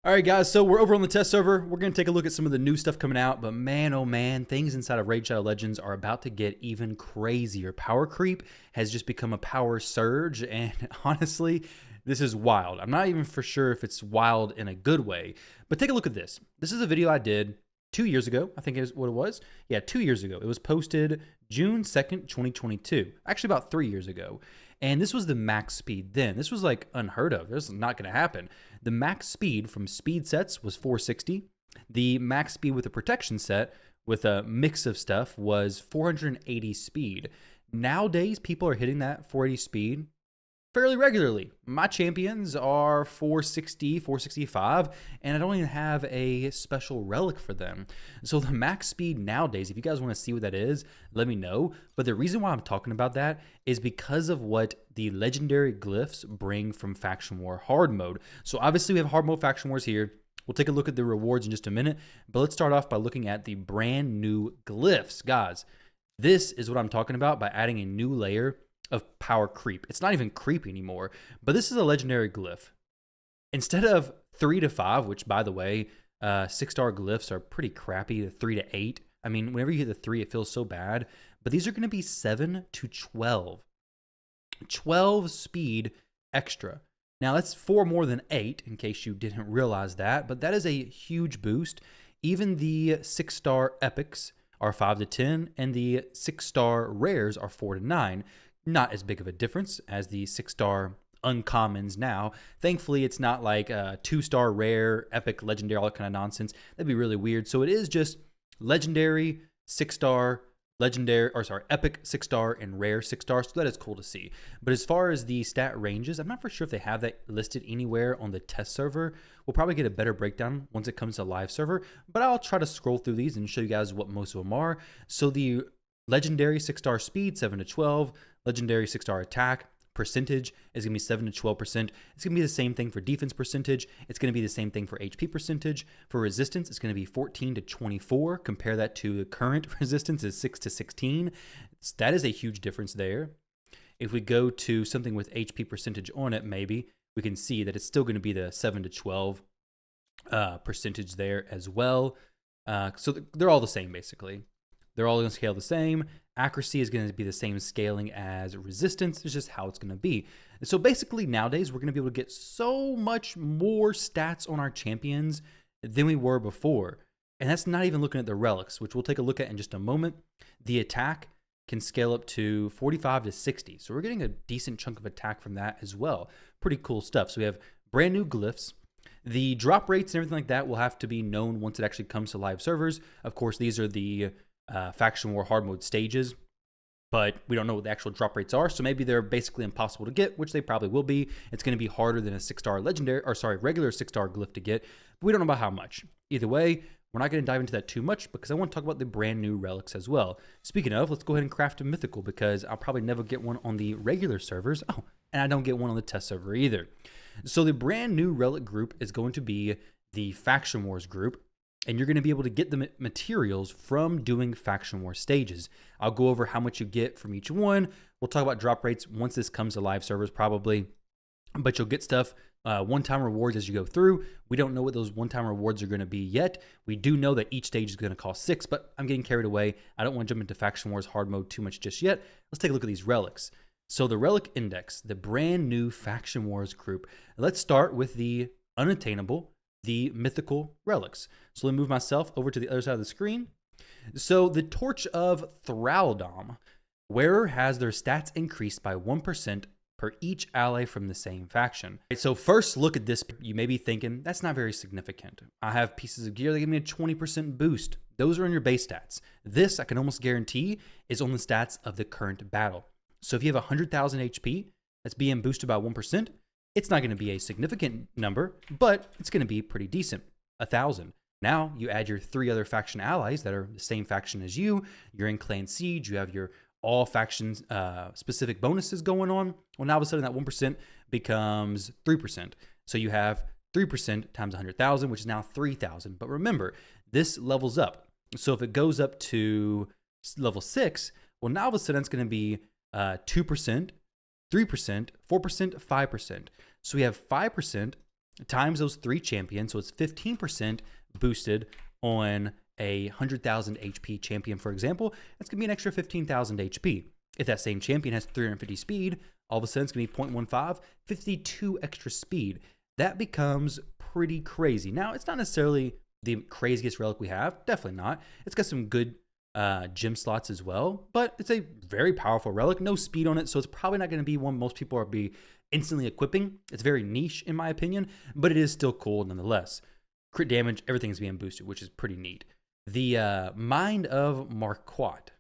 All right, guys, so we're over on the test server. We're going to take a look at some of the new stuff coming out, but man, oh man, things inside of Raid Shadow Legends are about to get even crazier. Power creep has just become a power surge, and honestly, this is wild. I'm not even for sure if it's wild in a good way, but take a look at this. This is a video I did 2 years ago, I think is what it was. Yeah, 2 years ago. It was posted June 2nd, 2022, actually about 3 years ago. And this was the max speed then. This was like unheard of. This is not going to happen. The max speed from speed sets was 460. The max speed with the protection set with a mix of stuff was 480 speed. Nowadays, people are hitting that 480 speed fairly regularly. My champions are 460, 465, and I don't even have a special relic for them. So the max speed nowadays, if you guys want to see what that is, let me know. But the reason why I'm talking about that is because of what the legendary glyphs bring from Faction War hard mode. So obviously we have hard mode Faction Wars here. We'll take a look at the rewards in just a minute, but let's start off by looking at the brand new glyphs. Guys, this is what I'm talking about by adding a new layer of power creep. It's not even creep anymore, but this is a legendary glyph. Instead of 3 to 5, which by the way, 6-star glyphs are pretty crappy, the 3 to 8. I mean, whenever you hit the 3, it feels so bad, but these are going to be 7 to 12. 12 speed extra. Now that's 4 more than 8, in case you didn't realize that, but that is a huge boost. Even the 6-star epics are 5 to 10, and the 6-star rares are 4 to 9. Not as big of a difference as the 6-star uncommons now. Thankfully, it's not like a 2-star rare, epic, legendary, all that kind of nonsense. That'd be really weird. So it is just legendary, 6-star, legendary, or sorry, epic 6-star and rare 6-star. So that is cool to see. But as far as the stat ranges, I'm not for sure if they have that listed anywhere on the test server. We'll probably get a better breakdown once it comes to live server, but I'll try to scroll through these and show you guys what most of them are. So the legendary 6-star speed, 7 to 12. Legendary 6-star attack percentage is going to be 7 to 12%. It's going to be the same thing for defense percentage. It's going to be the same thing for HP percentage. For resistance, it's going to be 14 to 24. Compare that to the current resistance is 6 to 16. That is a huge difference there. If we go to something with HP percentage on it, maybe we can see that it's still going to be the 7 to 12 percentage there as well. So they're all the same basically. They're all going to scale the same. Accuracy is going to be the same scaling as resistance. It's just how it's going to be. So basically nowadays, we're going to be able to get so much more stats on our champions than we were before. And that's not even looking at the relics, which we'll take a look at in just a moment. The attack can scale up to 45 to 60. So we're getting a decent chunk of attack from that as well. Pretty cool stuff. So we have brand new glyphs. The drop rates and everything like that will have to be known once it actually comes to live servers. Of course, these are the Faction War hard mode stages, but we don't know what the actual drop rates are, so maybe they're basically impossible to get, which they probably will be. It's going to be harder than a 6-star legendary, or sorry, regular 6-star glyph to get, but we don't know about how much. Either way, we're not going to dive into that too much because I want to talk about the brand new relics as well. Speaking of, let's go ahead and craft a mythical because I'll probably never get one on the regular servers. Oh, and I don't get one on the test server either. So the brand new relic group is going to be the Faction Wars group, and you're going to be able to get the materials from doing Faction War stages. I'll go over how much you get from each one. We'll talk about drop rates once this comes to live servers probably. But you'll get stuff, one-time rewards as you go through. We don't know what those one-time rewards are going to be yet. We do know that each stage is going to cost 6, but I'm getting carried away. I don't want to jump into Faction Wars hard mode too much just yet. Let's take a look at these relics. So the Relic Index, the brand new Faction Wars group. Let's start with the unattainable, the mythical relics. So let me move myself over to the other side of the screen. So the Torch of Thraldom. Wearer has their stats increased by 1% per each ally from the same faction. So first look at this. You may be thinking, that's not very significant. I have pieces of gear that give me a 20% boost. Those are in your base stats. This, I can almost guarantee, is on the stats of the current battle. So if you have 100,000 HP, that's being boosted by 1%, it's not going to be a significant number, but it's going to be pretty decent, 1,000. Now you add your 3 other faction allies that are the same faction as you. You're in Clan Siege. You have your all factions specific bonuses going on. Well, now all of a sudden that 1% becomes 3%. So you have 3% times 100,000, which is now 3,000. But remember, this levels up. So if it goes up to level 6, well, now all of a sudden it's going to be 2%, 3%, 4%, 5%. So we have 5%, times those 3 champions, so it's 15% boosted on a 100,000 HP champion, for example. That's going to be an extra 15,000 HP. If that same champion has 350 speed, all of a sudden it's going to be 0.15, 52 extra speed. That becomes pretty crazy. Now, it's not necessarily the craziest relic we have. Definitely not. It's got some good gem slots as well, but it's a very powerful relic. No speed on it, so it's probably not going to be one most people are be instantly equipping. It's very niche in my opinion, but it is still cool nonetheless. Crit damage, everything's being boosted, which is pretty neat. The Mind of Marquette.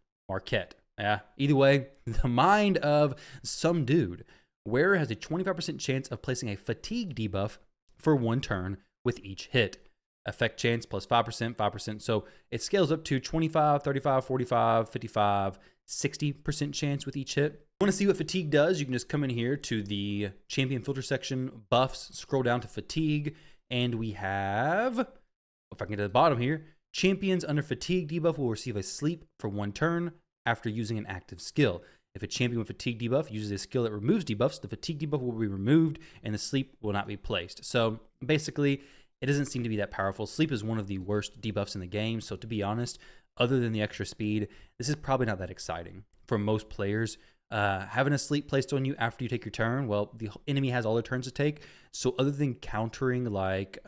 Yeah, either way, the Mind of some dude. Wearer has a 25% chance of placing a fatigue debuff for 1 turn with each hit. Effect chance plus 5%, 5%. So it scales up to 25, 35, 45, 55, 60% chance with each hit. Want to see what fatigue does? You can just come in here to the champion filter section, buffs, scroll down to fatigue, and we have, if I can get to the bottom here, champions under fatigue debuff will receive a sleep for 1 turn after using an active skill. If a champion with fatigue debuff uses a skill that removes debuffs, the fatigue debuff will be removed and the sleep will not be placed. So basically, it doesn't seem to be that powerful. Sleep is one of the worst debuffs in the game, so to be honest, other than the extra speed, this is probably not that exciting for most players. Having a sleep placed on you after you take your turn, well, the enemy has all their turns to take, so other than countering like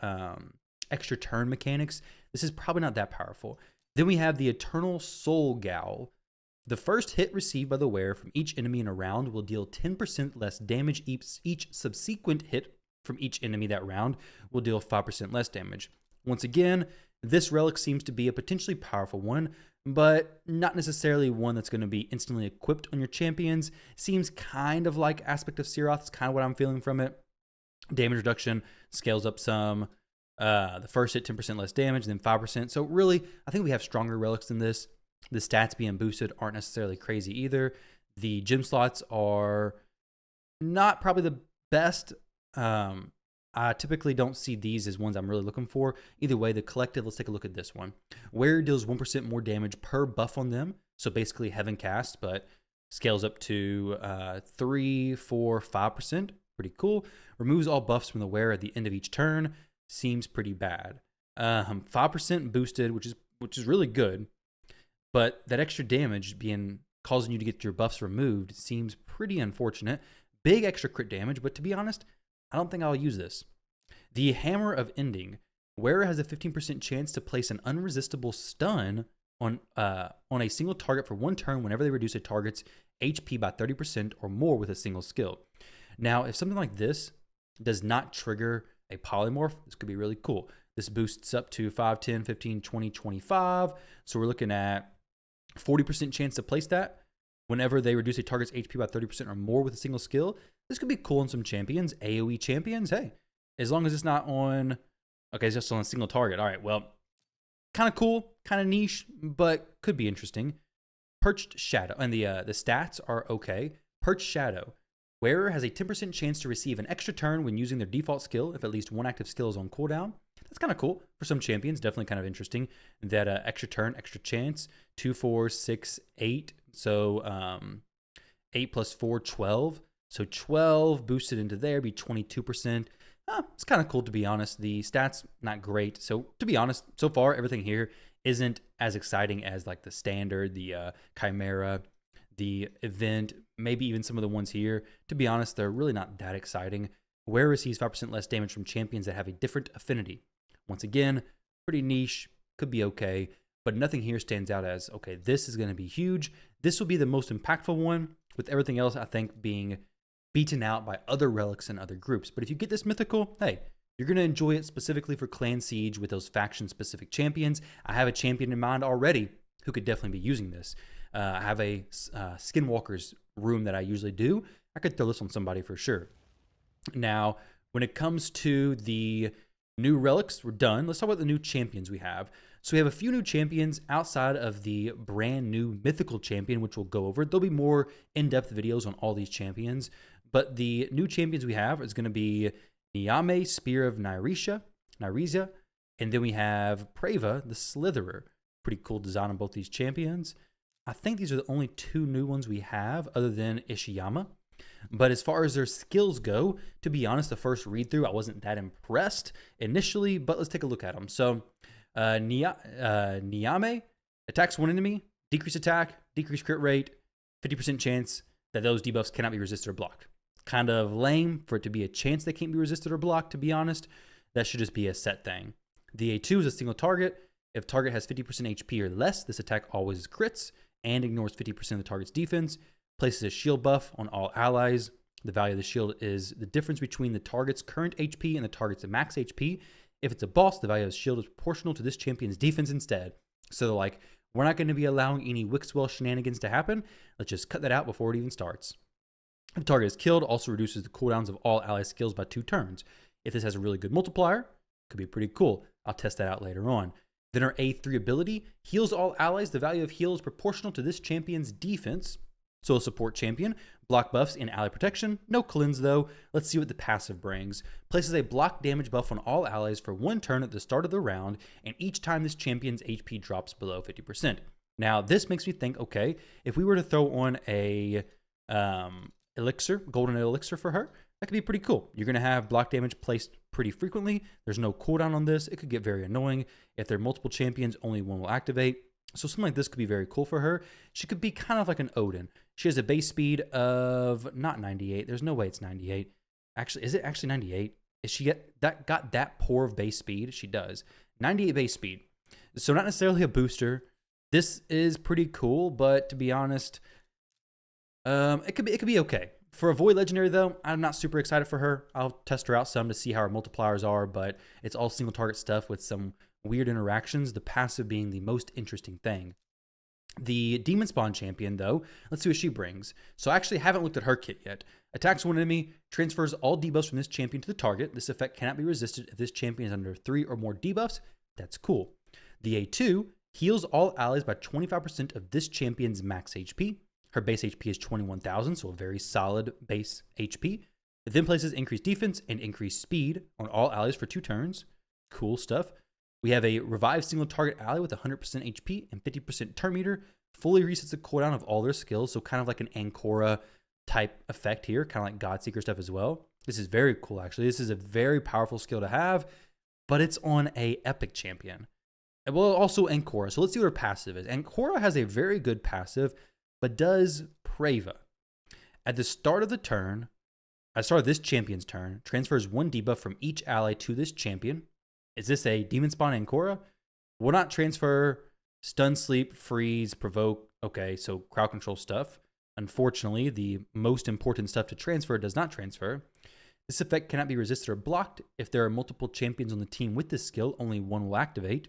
extra turn mechanics, this is probably not that powerful. Then we have the Eternal Soul Gowl. The first hit received by the wearer from each enemy in a round will deal 10% less damage. Each subsequent hit from each enemy that round will deal 5% less damage. Once again, this relic seems to be a potentially powerful one, but not necessarily one that's going to be instantly equipped on your champions. Seems kind of like Aspect of Seeroth. It's kind of what I'm feeling from it. Damage reduction scales up some. The first hit 10% less damage, then 5%. So really, I think we have stronger relics than this. The stats being boosted aren't necessarily crazy either. The gem slots are not probably the best. I typically don't see these as ones I'm really looking for. Either way, the collective, let's take a look at this one. Wearer deals 1% more damage per buff on them. So basically heaven cast, but scales up to 3, 4, 5%. Pretty cool. Removes all buffs from the wearer at the end of each turn. Seems pretty bad. 5% boosted, which is really good. But that extra damage causing you to get your buffs removed seems pretty unfortunate. Big extra crit damage, but to be honest, I don't think I'll use this. The Hammer of Ending. Wearer has a 15% chance to place an unresistible stun on a single target for 1 turn whenever they reduce a target's HP by 30% or more with a single skill. Now, if something like this does not trigger a polymorph, this could be really cool. This boosts up to 5, 10, 15, 20, 25. So we're looking at 40% chance to place that whenever they reduce a target's HP by 30% or more with a single skill. This could be cool on some champions. AoE champions, hey, as long as it's not on, okay, it's just on a single target. All right, well, kind of cool, kind of niche, but could be interesting. Perched Shadow, and the stats are okay. Perched Shadow. Wearer has a 10% chance to receive an extra turn when using their default skill if at least 1 active skill is on cooldown. That's kind of cool for some champions. Definitely kind of interesting. That extra turn, extra chance. 2, 4, 6, 8. So 8 plus 4, 12. So 12 boosted into there, be 22%. It's kind of cool, to be honest. The stats, not great. So to be honest, so far, everything here isn't as exciting as like the standard, the Chimera, the event, maybe even some of the ones here. To be honest, they're really not that exciting. Wearer receives 5% less damage from champions that have a different affinity. Once again, pretty niche, could be okay, but nothing here stands out as, okay, this is going to be huge. This will be the most impactful one, with everything else, I think, being beaten out by other relics and other groups. But if you get this mythical, hey, you're going to enjoy it specifically for Clan Siege with those faction-specific champions. I have a champion in mind already who could definitely be using this. I have a Skinwalker's room that I usually do. I could throw this on somebody for sure. Now, when it comes to the new relics, we're done. Let's talk about the new champions we have. So we have a few new champions outside of the brand new mythical champion, which we'll go over. There'll be more in-depth videos on all these champions. But the new champions we have is going to be Niame, Spear of Nyresia, and then we have Preva, the Slitherer. Pretty cool design on both these champions. I think these are the only 2 new ones we have other than Ishiyama. But as far as their skills go, to be honest, the first read through, I wasn't that impressed initially, but let's take a look at them. So, Niame attacks one enemy, decrease attack, decrease crit rate, 50% chance that those debuffs cannot be resisted or blocked. Kind of lame for it to be a chance they can't be resisted or blocked, to be honest. That should just be a set thing. The A2 is a single target. If target has 50% HP or less, this attack always crits and ignores 50% of the target's defense. Places a shield buff on all allies. The value of the shield is the difference between the target's current HP and the target's max HP. If it's a boss, the value of the shield is proportional to this champion's defense instead. So like, we're not going to be allowing any Wixwell shenanigans to happen. Let's just cut that out before it even starts. If the target is killed, also reduces the cooldowns of all ally skills by 2 turns. If this has a really good multiplier, could be pretty cool. I'll test that out later on. Then our A3 ability heals all allies. The value of heal is proportional to this champion's defense. So a support champion, block buffs and ally protection. No cleanse though. Let's see what the passive brings. Places a block damage buff on all allies for 1 turn at the start of the round, and each time this champion's HP drops below 50%. Now this makes me think, okay, if we were to throw on a elixir, golden elixir for her, that could be pretty cool. You're going to have block damage placed pretty frequently. There's no cooldown on this. It could get very annoying. If there are multiple champions, only one will activate. So something like this could be very cool for her. She could be kind of like an Odin. She has a base speed of not 98. There's no way it's 98. Actually, is it actually 98? Is she got that poor of base speed? She does. 98 base speed. So not necessarily a booster. This is pretty cool, but to be honest, it could be okay. For a Void Legendary, though, I'm not super excited for her. I'll test her out some to see how her multipliers are, but it's all single target stuff with some weird interactions, the passive being the most interesting thing. The Demon Spawn champion, though, let's see what she brings. So I actually haven't looked at her kit yet. Attacks one enemy, transfers all debuffs from this champion to the target. This effect cannot be resisted if this champion is under 3 or more debuffs. That's cool. The A2 heals all allies by 25% of this champion's max HP. Her base HP is 21,000, so a very solid base HP. It then places increased defense and increased speed on all allies for 2 turns. Cool stuff. We have a revived single target ally with 100% HP and 50% turn meter. Fully resets the cooldown of all their skills, so kind of like an Ancora type effect here, kind of like Godseeker stuff as well. This is very cool, actually. This is a very powerful skill to have, but it's on a epic champion. Well, also Ancora. So let's see what her passive is. Ancora has a very good passive, but does Preva. At the start of the turn, at the start of this champion's turn, transfers 1 debuff from each ally to this champion. Is this a Demon Spawn Ancora? Will not transfer stun, sleep, freeze, provoke. Okay, so crowd control stuff. Unfortunately, the most important stuff to transfer does not transfer. This effect cannot be resisted or blocked. If there are multiple champions on the team with this skill, only one will activate.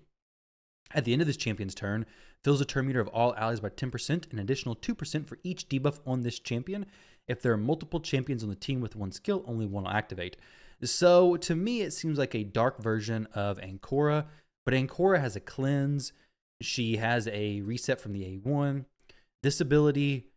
At the end of this champion's turn, fills the turn meter of all allies by 10%, an additional 2% for each debuff on this champion. If there are multiple champions on the team with one skill, only one will activate. So to me, it seems like a dark version of Ancora, but Ancora has a cleanse. She has a reset from the A1. This ability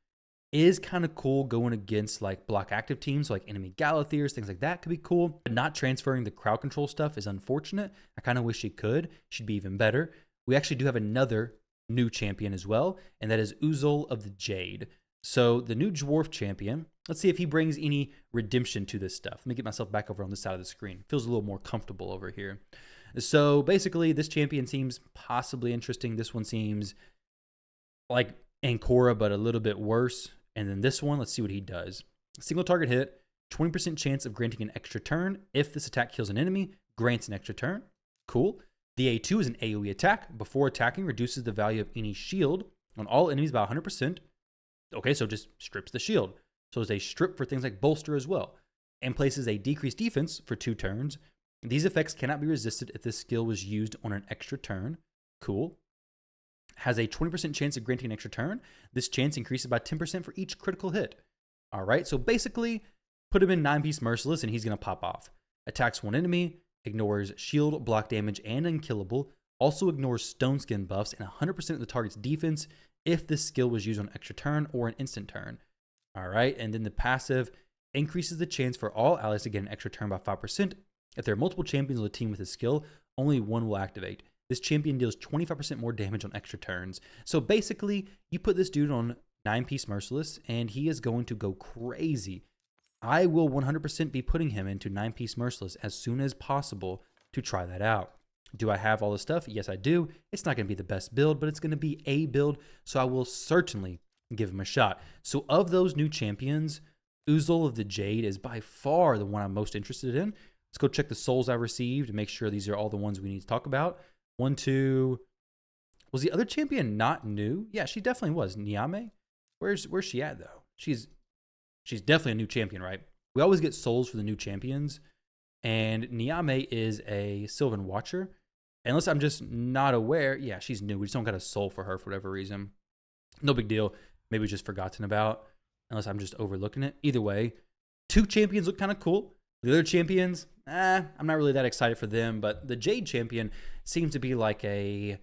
is kind of cool going against like block active teams, so like enemy Galatheers, things like that could be cool. But not transferring the crowd control stuff is unfortunate. I kind of wish she could. She'd be even better. We actually do have another new champion as well, and that is Uzul of the Jade. So the new dwarf champion, let's see if he brings any redemption to this stuff. Let me get myself back over on this side of the screen. Feels a little more comfortable over here. So basically, this champion seems possibly interesting. This one seems like Ancora, but a little bit worse. And then this one, let's see what he does. Single target hit, 20% chance of granting an extra turn. If this attack kills an enemy, grants an extra turn. Cool. The A2 is an AoE attack. Before attacking, reduces the value of any shield on all enemies by 100%. Okay, so just strips the shield. So it's a strip for things like bolster as well. And places a decreased defense for 2 turns. These effects cannot be resisted if this skill was used on an extra turn. Cool. Has a 20% chance of granting an extra turn. This chance increases by 10% for each critical hit. All right, so basically, put him in 9-piece Merciless and he's going to pop off. Attacks one enemy, ignores shield, block damage, and unkillable. Also ignores stone skin buffs and 100% of the target's defense if this skill was used on an extra turn or an instant turn. All right, and then the passive increases the chance for all allies to get an extra turn by 5%. If there are multiple champions on the team with this skill, only one will activate. This champion deals 25% more damage on extra turns. So basically, you put this dude on 9-piece Merciless, and he is going to go crazy. I will 100% be putting him into 9-piece Merciless as soon as possible to try that out. Do I have all the stuff? Yes, I do. It's not going to be the best build, but it's going to be a build, so I will certainly give him a shot. So of those new champions, Uzul of the Jade is by far the one I'm most interested in. Let's go check the souls I received and make sure these are all the ones we need to talk about. 1, 2. Was the other champion not new? Yeah, she definitely was. Niame? Where's she at, though? She's definitely a new champion, right? We always get souls for the new champions, and Niame is a Sylvan Watcher. Unless I'm just not aware. Yeah, she's new. We just don't got a soul for her for whatever reason. No big deal. Maybe just forgotten about, unless I'm just overlooking it. Either way, 2 champions look kind of cool. The other champions, I'm not really that excited for them, but the Jade champion seems to be like a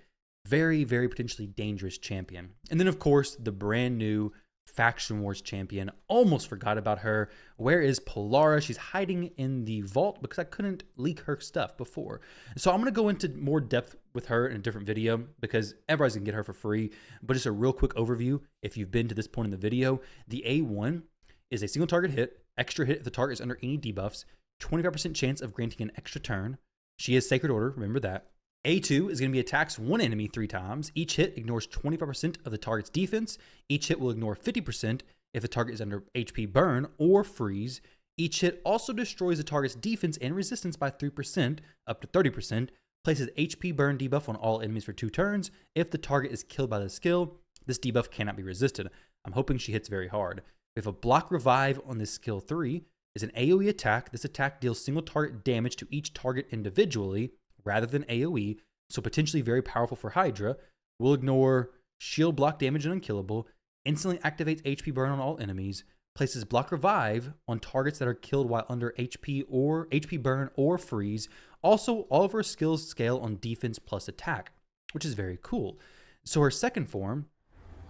very, very potentially dangerous champion. And then, of course, the brand new Faction Wars champion. Almost forgot about her. Where is Polara? She's hiding in the vault because I couldn't leak her stuff before. So I'm going to go into more depth with her in a different video because everybody's going to get her for free. But just a real quick overview, if you've been to this point in the video, the A1 is a single target hit, extra hit if the target is under any debuffs, 25% chance of granting an extra turn. She is Sacred Order, remember that. A2 is going to be attacks one enemy 3 times. Each hit ignores 25% of the target's defense. Each hit will ignore 50% if the target is under HP burn or freeze. Each hit also destroys the target's defense and resistance by 3% up to 30%. Places HP burn debuff on all enemies for 2 turns. If the target is killed by the skill, this debuff cannot be resisted. I'm hoping she hits very hard. We have a block revive on this skill 3. Is an AoE attack. This attack deals single target damage to each target individually rather than AoE, so potentially very powerful for Hydra. Will ignore shield block damage and unkillable, instantly activates HP burn on all enemies, places block revive on targets that are killed while under HP burn or freeze. Also, all of her skills scale on defense plus attack, which is very cool. So her second form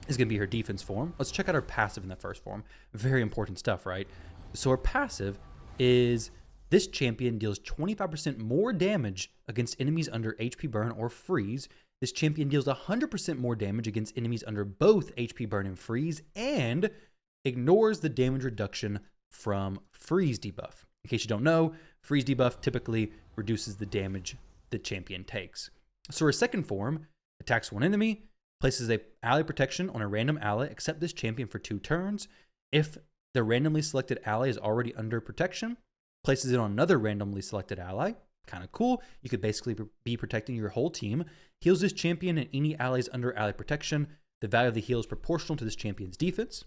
is going to be her defense form. Let's check out her passive in the first form. Very important stuff, right? So her passive is this champion deals 25% more damage against enemies under HP burn or freeze. This champion deals 100% more damage against enemies under both HP burn and freeze, and ignores the damage reduction from freeze debuff. In case you don't know, freeze debuff typically reduces the damage the champion takes. So her second form attacks one enemy, places a ally protection on a random ally except this champion for 2 turns. If the randomly selected ally is already under protection, places it on another randomly selected ally. Kind of cool. You could basically be protecting your whole team. Heals this champion and any allies under ally protection. The value of the heal is proportional to this champion's defense.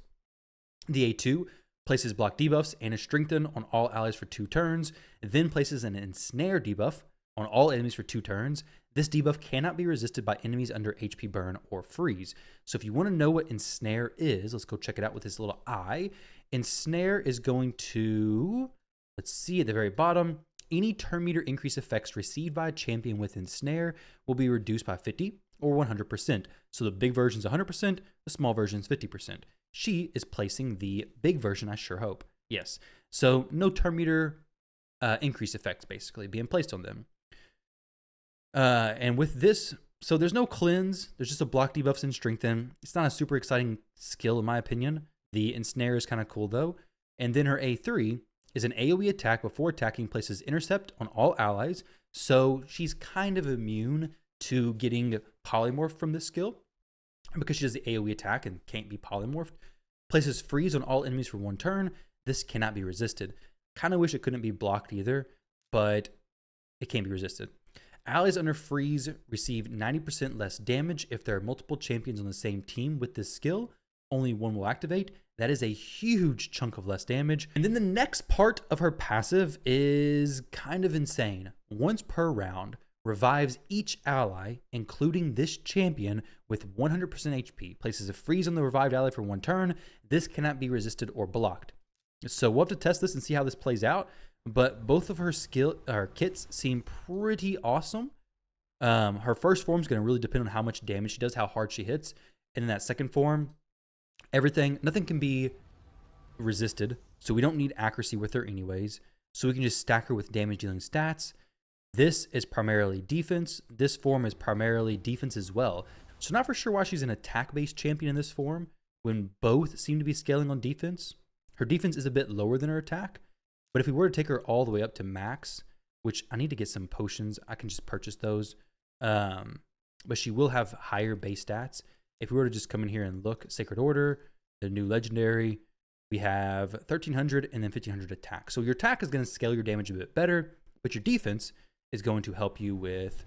The A2 places block debuffs and a strengthen on all allies for 2 turns. Then places an ensnare debuff on all enemies for 2 turns. This debuff cannot be resisted by enemies under HP burn or freeze. So if you want to know what ensnare is, let's go check it out with this little eye. Ensnare is going to, let's see at the very bottom, any turn meter increase effects received by a champion with ensnare will be reduced by 50 or 100%. So the big version is 100%, the small version is 50%. She is placing the big version, I sure hope. Yes. So no turn meter increase effects basically being placed on them. And with this, so there's no cleanse, there's just a block debuffs and strengthen. It's not a super exciting skill in my opinion. The ensnare is kind of cool though. And then her A3 is an AoE attack before attacking, places intercept on all allies. So she's kind of immune to getting polymorphed from this skill because she does the AoE attack and can't be polymorphed. Places freeze on all enemies for 1 turn. This cannot be resisted. Kind of wish it couldn't be blocked either, but it can't be resisted. Allies under freeze receive 90% less damage if there are multiple champions on the same team with this skill. Only one will activate. That is a huge chunk of less damage. And then the next part of her passive is kind of insane. Once per round, revives each ally, including this champion, with 100% HP. Places a freeze on the revived ally for 1 turn. This cannot be resisted or blocked. So we'll have to test this and see how this plays out. But both of her kits seem pretty awesome. Her first form is going to really depend on how much damage she does, how hard she hits. And in that second form, nothing can be resisted. So we don't need accuracy with her anyways. So we can just stack her with damage dealing stats. This is primarily defense. This form is primarily defense as well. So not for sure why she's an attack-based champion in this form when both seem to be scaling on defense. Her defense is a bit lower than her attack, but if we were to take her all the way up to max, which I need to get some potions, I can just purchase those. But she will have higher base stats. If we were to just come in here and look, Sacred Order, the new legendary, we have 1300 and then 1500 attack. So your attack is going to scale your damage a bit better, but your defense is going to help you with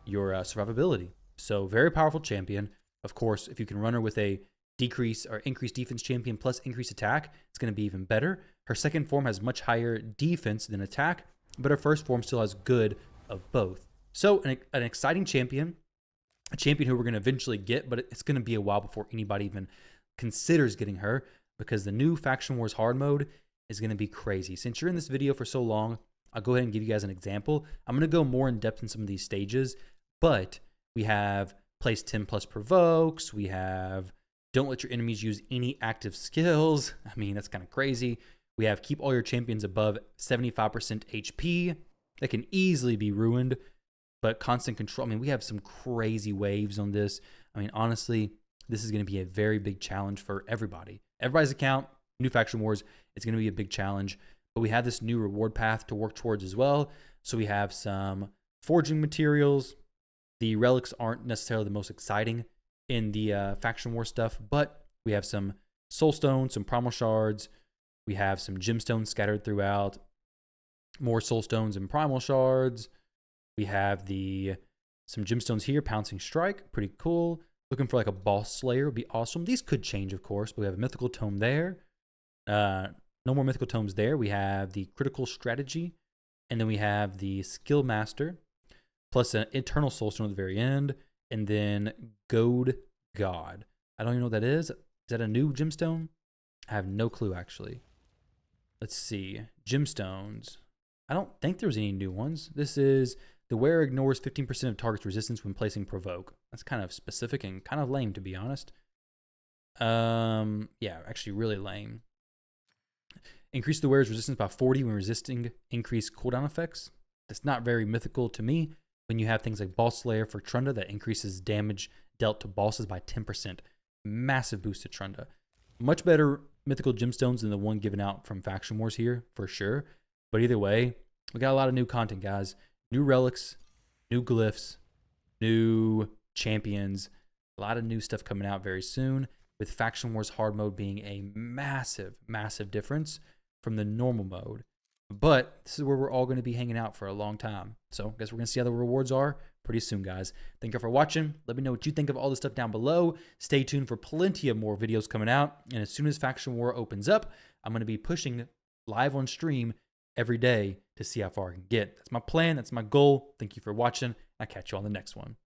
your survivability. So very powerful champion. Of course, if you can run her with a decrease or increased defense champion plus increased attack, it's going to be even better. Her second form has much higher defense than attack, but her first form still has good of both. So an exciting champion, a champion who we're going to eventually get, but it's going to be a while before anybody even considers getting her, because the new Faction Wars hard mode is going to be crazy. Since you're in this video for so long, I'll go ahead and give you guys an example. I'm going to go more in depth in some of these stages, but we have place 10 plus provokes. We have don't let your enemies use any active skills. I mean, that's kind of crazy. We have keep all your champions above 75% HP. That can easily be ruined, but constant control. I mean, we have some crazy waves on this. I mean, honestly, this is going to be a very big challenge for everybody. Everybody's account, new Faction Wars, it's going to be a big challenge. But we have this new reward path to work towards as well. So we have some forging materials. The relics aren't necessarily the most exciting in the Faction War stuff, but we have some soul stones, some primal shards. We have some gemstones scattered throughout. More soul stones and primal shards. We have some gemstones here, pouncing strike, pretty cool. Looking for like a boss slayer would be awesome. These could change, of course, but we have a mythical tome there. No more mythical tomes there. We have the critical strategy, and then we have the skill master, plus an eternal soulstone at the very end, and then goad god. I don't even know what that is. Is that a new gemstone? I have no clue, actually. Let's see. Gemstones. I don't think there's any new ones. This is the wearer ignores 15% of target's resistance when placing provoke. That's kind of specific and kind of lame, to be honest. Yeah, actually really lame. Increase the wearer's resistance by 40 when resisting increased cooldown effects. That's not very mythical to me. When you have things like Boss Slayer for Trunda, that increases damage dealt to bosses by 10%. Massive boost to Trunda. Much better mythical gemstones than the one given out from Faction Wars here, for sure. But either way, we got a lot of new content, guys. New relics, new glyphs, new champions. A lot of new stuff coming out very soon, with Faction Wars hard mode being a massive, massive difference from the normal mode. But this is where we're all going to be hanging out for a long time. So I guess we're going to see how the rewards are pretty soon, guys. Thank you for watching. Let me know what you think of all this stuff down below. Stay tuned for plenty of more videos coming out. And as soon as Faction War opens up, I'm going to be pushing live on stream every day to see how far I can get. That's my plan. That's my goal. Thank you for watching. I'll catch you on the next one.